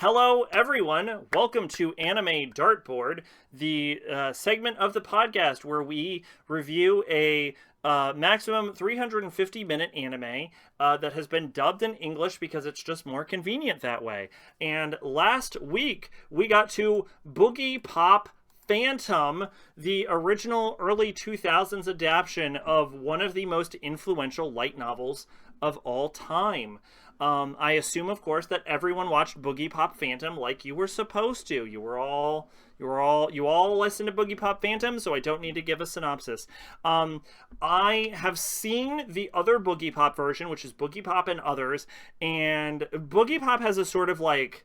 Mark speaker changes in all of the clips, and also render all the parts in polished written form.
Speaker 1: Hello, everyone. Welcome to Anime Dartboard, the segment of the podcast where we review a maximum 350-minute anime that has been dubbed in English because it's just more convenient that way. And last week, we got to Boogiepop Phantom, the original early 2000s adaptation of one of the most influential light novels of all time. I assume, of course, that everyone watched Boogiepop Phantom like you were supposed to. You all listened to Boogiepop Phantom, so I don't need to give a synopsis. I have seen the other Boogiepop version, which is Boogiepop and Others, and Boogiepop has a sort of like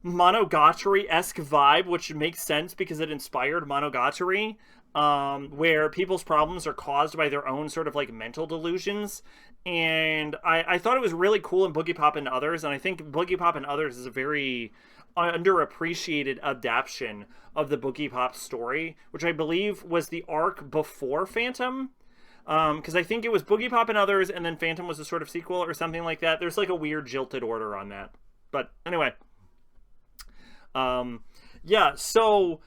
Speaker 1: Monogatari-esque vibe, which makes sense because it inspired Monogatari, where people's problems are caused by their own sort of like mental delusions. And I thought it was really cool in Boogiepop and Others, and I think Boogiepop and Others is a very underappreciated adaptation of the Boogiepop story, which I believe was the arc before Phantom. Because I think it was Boogiepop and Others, and then Phantom was a sort of sequel or something like that. There's like a weird jilted order on that. But anyway. So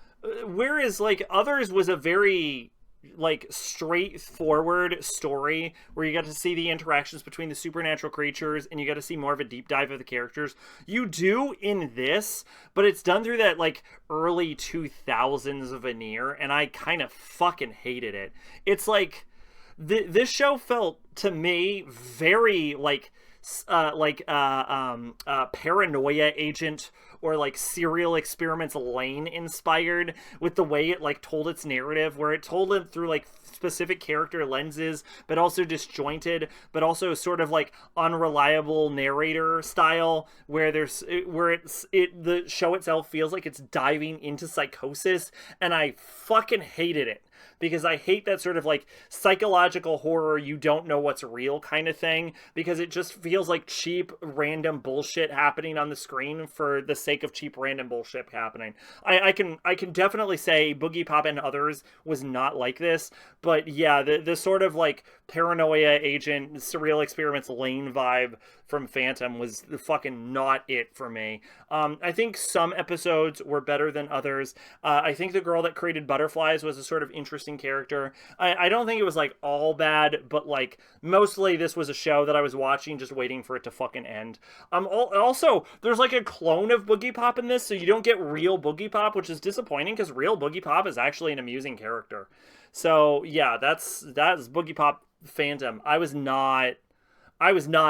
Speaker 1: whereas like Others was a very like straightforward story where you got to see the interactions between the supernatural creatures and you got to see more of a deep dive of the characters, you do in this, but it's done through that like early 2000s veneer, and I kind of fucking hated it. It's like this show felt to me very like paranoia agent or like Serial Experiments Lane inspired, with the way it like told its narrative, where it told it through like specific character lenses, but also disjointed, but also sort of like unreliable narrator style, where the show itself feels like it's diving into psychosis, and I fucking hated it. Because I hate that sort of like psychological horror, you don't know what's real kind of thing, because it just feels like cheap random bullshit happening on the screen for the sake of cheap random bullshit happening. I can definitely say Boogiepop and Others was not like this, but yeah, the sort of like paranoia agent, Surreal Experiments Lane vibe from Phantom was fucking not it for me. I think some episodes were better than others. I think the girl that created Butterflies was a sort of interesting character. I don't think it was like all bad, but like mostly this was a show that I was watching just waiting for it to fucking end. Also, there's like a clone of Boogiepop in this, so you don't get real Boogiepop, which is disappointing because real Boogiepop is actually an amusing character. So yeah, that's Boogiepop Phantom. I was not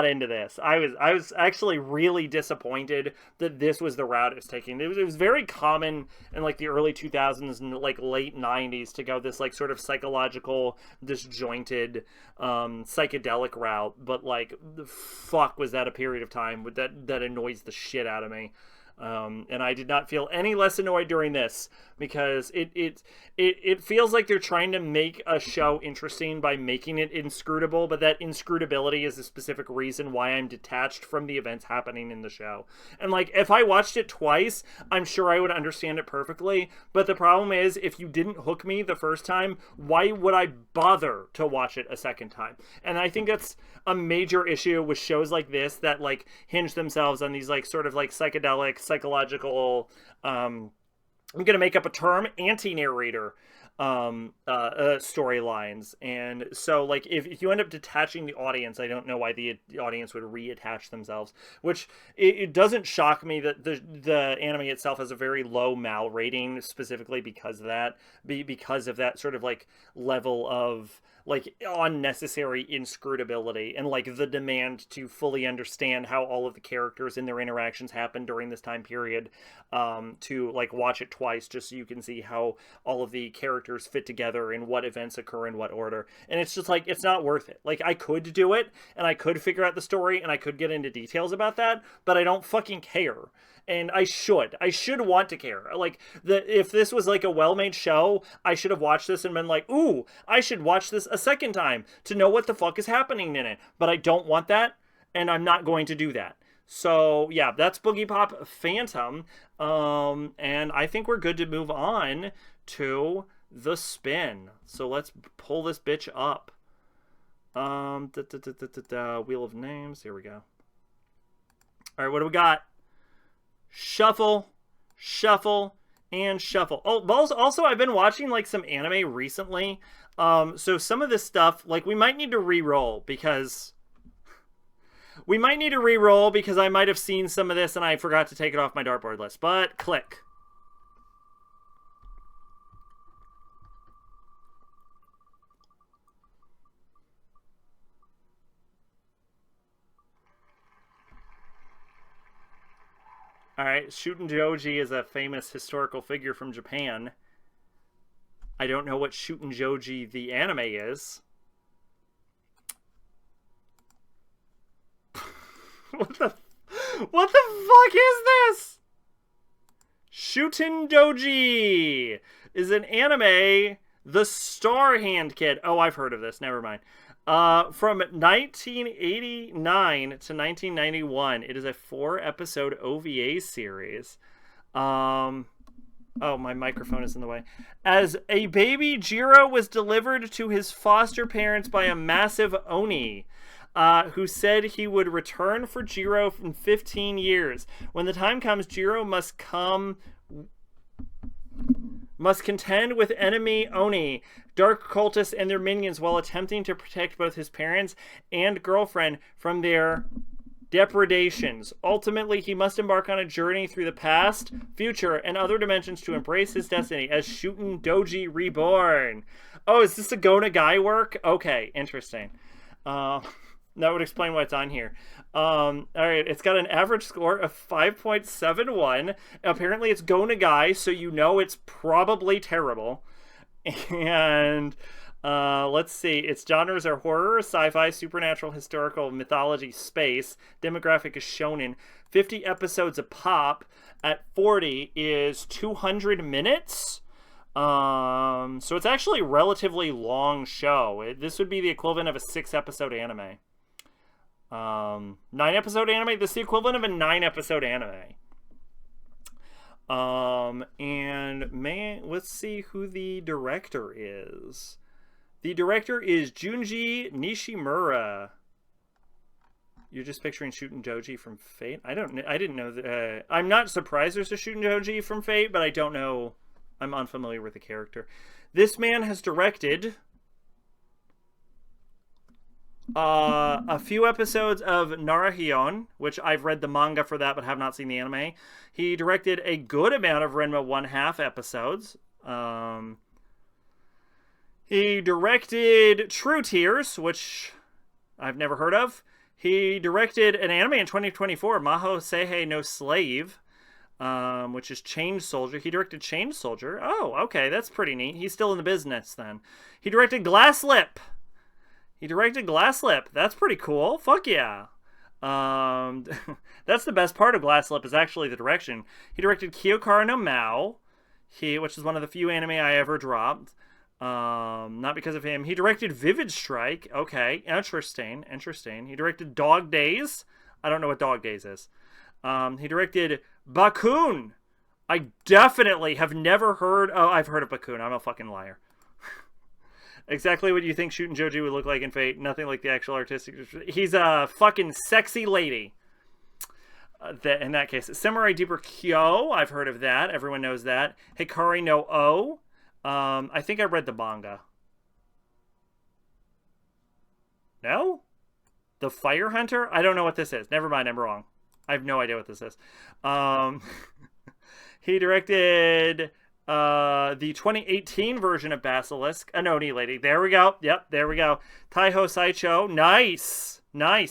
Speaker 1: into this. I was actually really disappointed that this was the route it was taking. It was very common in like the early 2000s and like late 90s to go this like sort of psychological, disjointed, psychedelic route. But like, the fuck was that a period of time that annoys the shit out of me. And I did not feel any less annoyed during this, because it feels like they're trying to make a show interesting by making it inscrutable, but that inscrutability is a specific reason why I'm detached from the events happening in the show. And like, if I watched it twice, I'm sure I would understand it perfectly, but the problem is, if you didn't hook me the first time, why would I bother to watch it a second time? And I think that's a major issue with shows like this that like hinge themselves on these like sort of like psychedelic, psychological, I'm gonna make up a term, anti-narrator storylines. And so like if you end up detaching the audience, I don't know why the audience would reattach themselves, which it doesn't shock me that the anime itself has a very low mal rating, specifically because of that sort of like level of like unnecessary inscrutability and like the demand to fully understand how all of the characters and their interactions happen during this time period, to like watch it twice just so you can see how all of the characters fit together and what events occur in what order. And it's just like, it's not worth it. Like, I could do it and I could figure out the story and I could get into details about that, but I don't fucking care. And I should want to care. Like, if this was like a well-made show, I should have watched this and been like, ooh, I should watch this a second time to know what the fuck is happening in it. But I don't want that, and I'm not going to do that. So yeah, that's Boogiepop Phantom. And I think we're good to move on to the spin. So let's pull this bitch up. Wheel of Names. Here we go. All right, what do we got? shuffle, shuffle, and shuffle. Oh, also I've been watching like some anime recently. So some of this stuff, like we might need to re-roll because I might have seen some of this and I forgot to take it off my dartboard list. But click. All right, Shuten Joji is a famous historical figure from Japan. I don't know what Shuten Joji the anime is. What the fuck is this? Shuten Doji is an anime, the Star Hand Kid. Oh, I've heard of this. Never mind. From 1989 to 1991, it is a 4-episode OVA series. Oh, my microphone is in the way. As a baby, Jiro was delivered to his foster parents by a massive Oni, who said he would return for Jiro in 15 years. When the time comes, Jiro must contend with enemy Oni, dark cultists, and their minions while attempting to protect both his parents and girlfriend from their depredations. Ultimately, he must embark on a journey through the past, future, and other dimensions to embrace his destiny as Shuten Doji Reborn. Oh, is this a Go Nagai work? Okay, interesting. That would explain why it's on here. All right, it's got an average score of 5.71. Apparently, it's Go Nagai, so you know it's probably terrible. And let's see. Its genres are horror, sci-fi, supernatural, historical, mythology, space. Demographic is shonen. 50 episodes a pop. At 40 is 200 minutes. So it's actually a relatively long show. This would be the equivalent of a 6-episode anime. 9-episode anime. This is the equivalent of a 9-episode anime. And man, let's see who the director is. The director is Junji Nishimura. You're just picturing Shuten Joji from Fate? I didn't know that. I'm not surprised there's a Shuten Joji from Fate, but I don't know. I'm unfamiliar with the character. This man has directed a few episodes of Narahion, which I've read the manga for that but have not seen the anime. He directed a good amount of Renma 1/2 episodes. He directed True Tears, which I've never heard of. He directed an anime in 2024, Maho Seihei no Slave, which is Change Soldier. He directed Change Soldier. Oh, okay, that's pretty neat. He's still in the business then. He directed Glass Lip. That's pretty cool. Fuck yeah. That's the best part of Glass Lip is actually the direction. He directed Kyokara no Mao, which is one of the few anime I ever dropped. Not because of him. He directed Vivid Strike. Okay, interesting. He directed Dog Days. I don't know what Dog Days is. He directed Bakun. I definitely have never heard. Oh, I've heard of Bakun. I'm a fucking liar. Exactly what you think Shuten Joji would look like in Fate. Nothing like the actual artistic. He's a fucking sexy lady. In that case, Samurai Deeper Kyo. I've heard of that. Everyone knows that. Hikari no O. I think I read the manga. No? The Fire Hunter? I don't know what this is. Never mind, I'm wrong. I have no idea what this is. He directed the 2018 version of Basilisk. Anoni Lady. There we go. Yep, there we go. Taiho Saicho. Nice.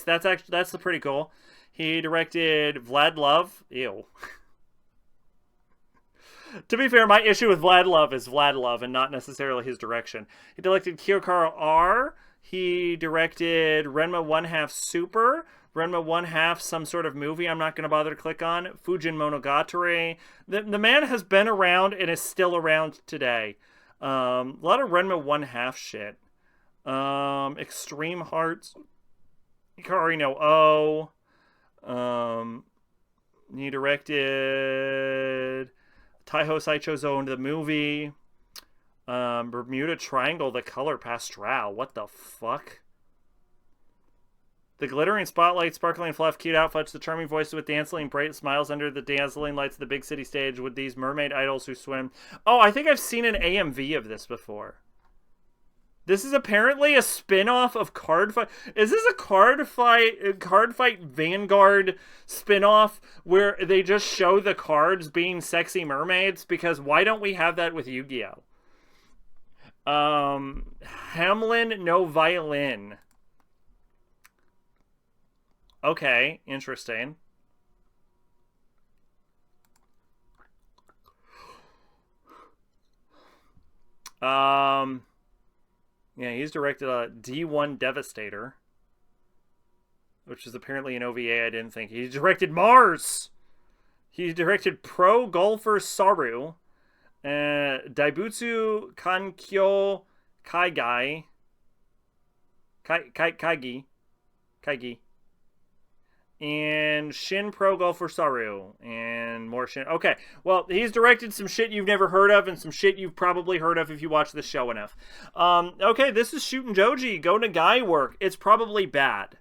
Speaker 1: That's pretty cool. He directed Vlad Love. Ew. To be fair, my issue with Vlad Love is Vlad Love and not necessarily his direction. He directed Kyokara R. He directed Renma 1/2 Super. Renma 1/2 some sort of movie I'm not going to bother to click on. Fujin Monogatari. The man has been around and is still around today. A lot of Renma 1/2 shit. Extreme Hearts. Hikari no O. He directed Taiho Saicho's Own, the movie. Bermuda Triangle, The Color Pastoral. What the fuck? The glittering spotlight, sparkling fluff, cute outfits, the charming voices with dazzling bright smiles under the dazzling lights of the big city stage with these mermaid idols who swim. Oh, I think I've seen an AMV of this before. This is apparently a spin-off of Card Fight. Is this a Card Fight Vanguard spin-off where they just show the cards being sexy mermaids? Because why don't we have that with Yu-Gi-Oh? Hamlin no violin. Okay, interesting. Yeah, he's directed a D1 Devastator, which is apparently an OVA. I didn't think. He directed Mars. He directed Pro Golfer Saru, Daibutsu Kankyo Kaigi, and Shin Pro Golfer Saru, and more Shin. Okay, well, he's directed some shit you've never heard of, and some shit you've probably heard of if you watch this show enough. Okay, this is Shootin' Joji, Go Nagai work. It's probably bad.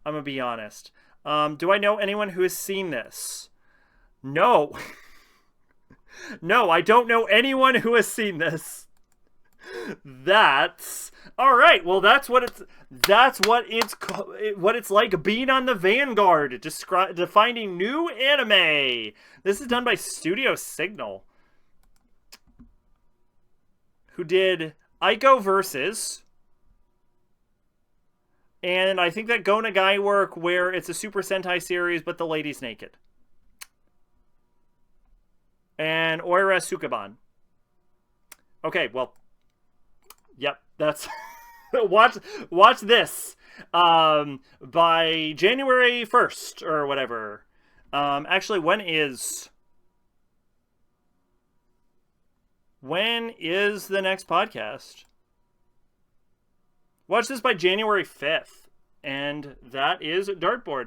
Speaker 1: I'm gonna be honest. Do I know anyone who has seen this? No. No, I don't know anyone who has seen this. That's all right. Well, that's what it's like being on the Vanguard, defining new anime. This is done by Studio Signal, who did Aiko Versus, and I think that Go Nagai work where it's a Super Sentai series, but the lady's naked, and Oira Sukaban. Okay, well. Yep, that's watch this by January 1st or whatever. Actually, when is the next podcast? Watch this by January 5th, and that is Dartboard.